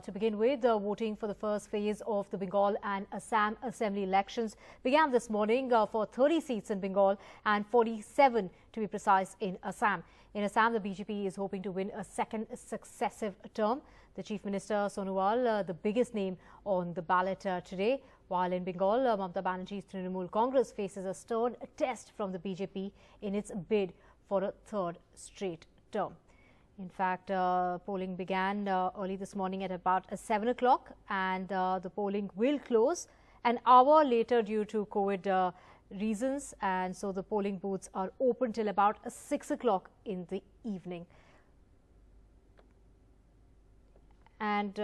To begin with, voting for the first phase of the Bengal and Assam Assembly elections began this morning for 30 seats in Bengal and 47 to be precise in Assam. In Assam, the BJP is hoping to win a second successive term. The Chief Minister Sonowal, the biggest name on the ballot today, while in Bengal, Mamata Banerjee's Trinamool Congress faces a stern test from the BJP in its bid for a third straight term. In fact, polling began early this morning at about 7 o'clock, and the polling will close an hour later due to COVID reasons, and so the polling booths are open till about 6 o'clock in the evening. And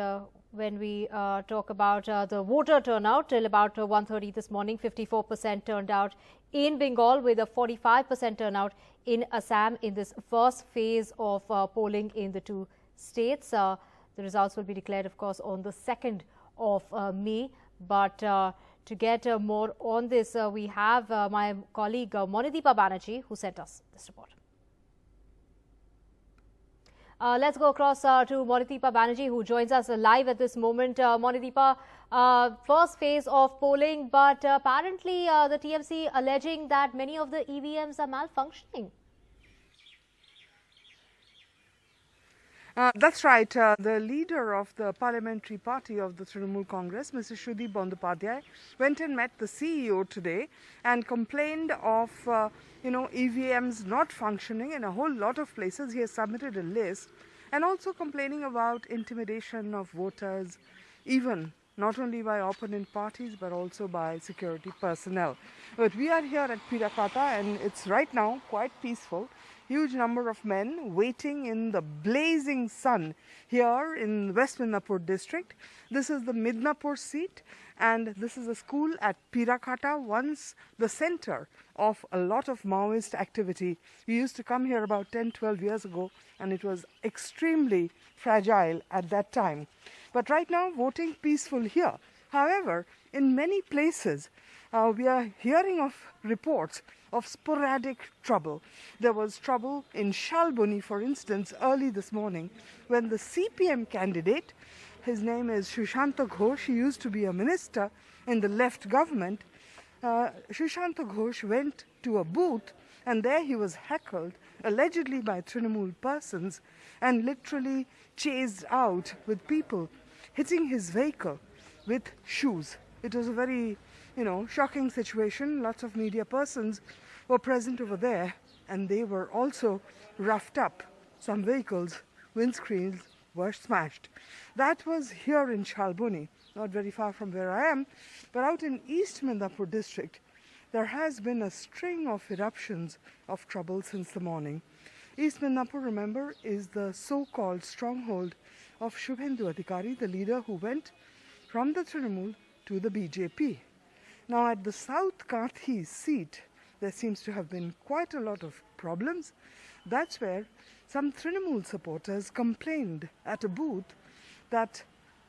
when we talk about the voter turnout, till about 1:30 this morning, 54% turned out in Bengal with a 45% turnout in Assam in this first phase of polling in the two states. The results will be declared, of course, on the 2nd of May. But to get more on this, we have my colleague Monideepa Banerjee, who sent us this report. Let's go across to Monideepa Banerjee, who joins us live at this moment. Monideepa, first phase of polling, but apparently the TMC alleging that many of the EVMs are malfunctioning. That's right. The leader of the parliamentary party of the Trinamool Congress, Mr. Sudeep Bandyopadhyay, went and met the CEO today and complained of, EVMs not functioning in a whole lot of places. He has submitted a list, and also complaining about intimidation of voters, even not only by opponent parties but also by security personnel. But we are here at Pirakata, and it's right now quite peaceful. Huge number of men waiting in the blazing sun here in West Midnapur district. This is the Midnapur seat, and this is a school at Pirakata, once the center of a lot of Maoist activity. We used to come here about 10-12 years ago, and it was extremely fragile at that time. But right now, voting peaceful here. However, in many places, we are hearing of reports of sporadic trouble. There was trouble in Shalboni, for instance, early this morning, when the CPM candidate, his name is Sushanta Ghosh, he used to be a minister in the left government. Sushanta Ghosh went to a booth, and there he was heckled, allegedly by Trinamool persons, and literally chased out with people hitting his vehicle with shoes. It was a very shocking situation. Lots of media persons were present over there, and they were also roughed up. Some vehicles' windscreens were smashed. That was here in Shalboni, not very far from where I am, but out in East Midnapur district, there has been a string of eruptions of trouble since the morning. East Midnapur, remember, is the so-called stronghold of Shubhendu Adhikari, the leader who went from the Trinamool to the BJP. Now, at the South Kathi seat, there seems to have been quite a lot of problems. That's where some Trinamool supporters complained at a booth that,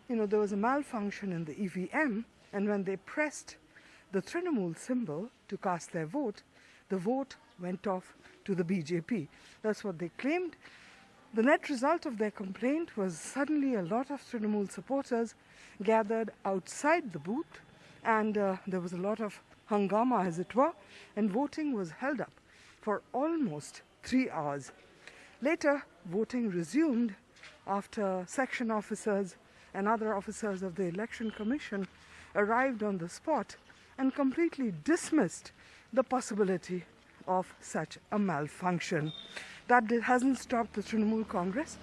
there was a malfunction in the EVM, and when they pressed the Trinamool symbol to cast their vote, the vote went off to the BJP. That's what they claimed. The net result of their complaint was suddenly a lot of Trinamool supporters gathered outside the booth, and there was a lot of hangama, as it were, and voting was held up for almost 3 hours. Later, voting resumed after section officers and other officers of the Election Commission arrived on the spot and completely dismissed the possibility of such a malfunction. That hasn't stopped the Trinamool Congress.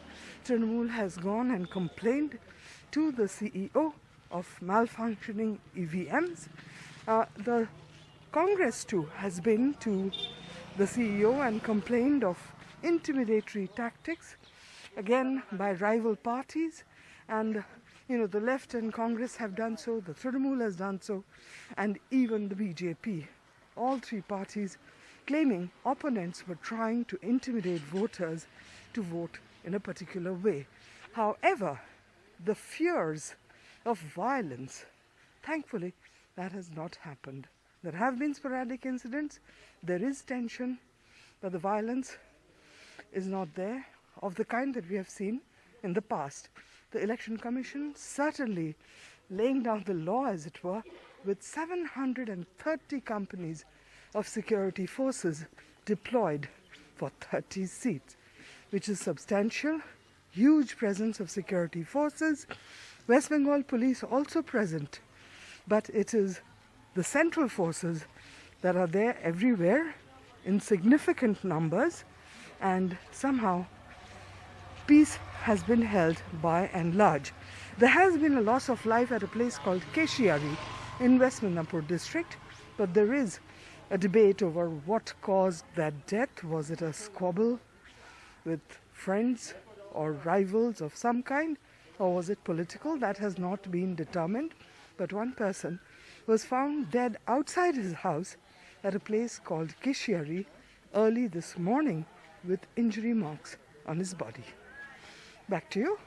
Trinamool has gone and complained to the CEO of malfunctioning EVMs. The Congress too has been to the CEO and complained of intimidatory tactics, again by rival parties, and the left and Congress have done so, the Trinamool has done so, and even the BJP. All three parties claiming opponents were trying to intimidate voters to vote in a particular way. However, the fears of violence, thankfully, that has not happened. There have been sporadic incidents, there is tension, but the violence is not there of the kind that we have seen in the past. the Election Commission certainly laying down the law, as it were, with 730 companies of security forces deployed for 30 seats, which is substantial, huge presence of security forces. West Bengal police also present, but it is the central forces that are there everywhere in significant numbers, and somehow peace has been held by and large. There has been a loss of life at a place called Keshiari in West Midnapur district, but there is a debate over what caused that death. Was it a squabble with friends or rivals of some kind, or was it political? That has not been determined, but one person was found dead outside his house at a place called Keshiari early this morning with injury marks on his body. Back to you.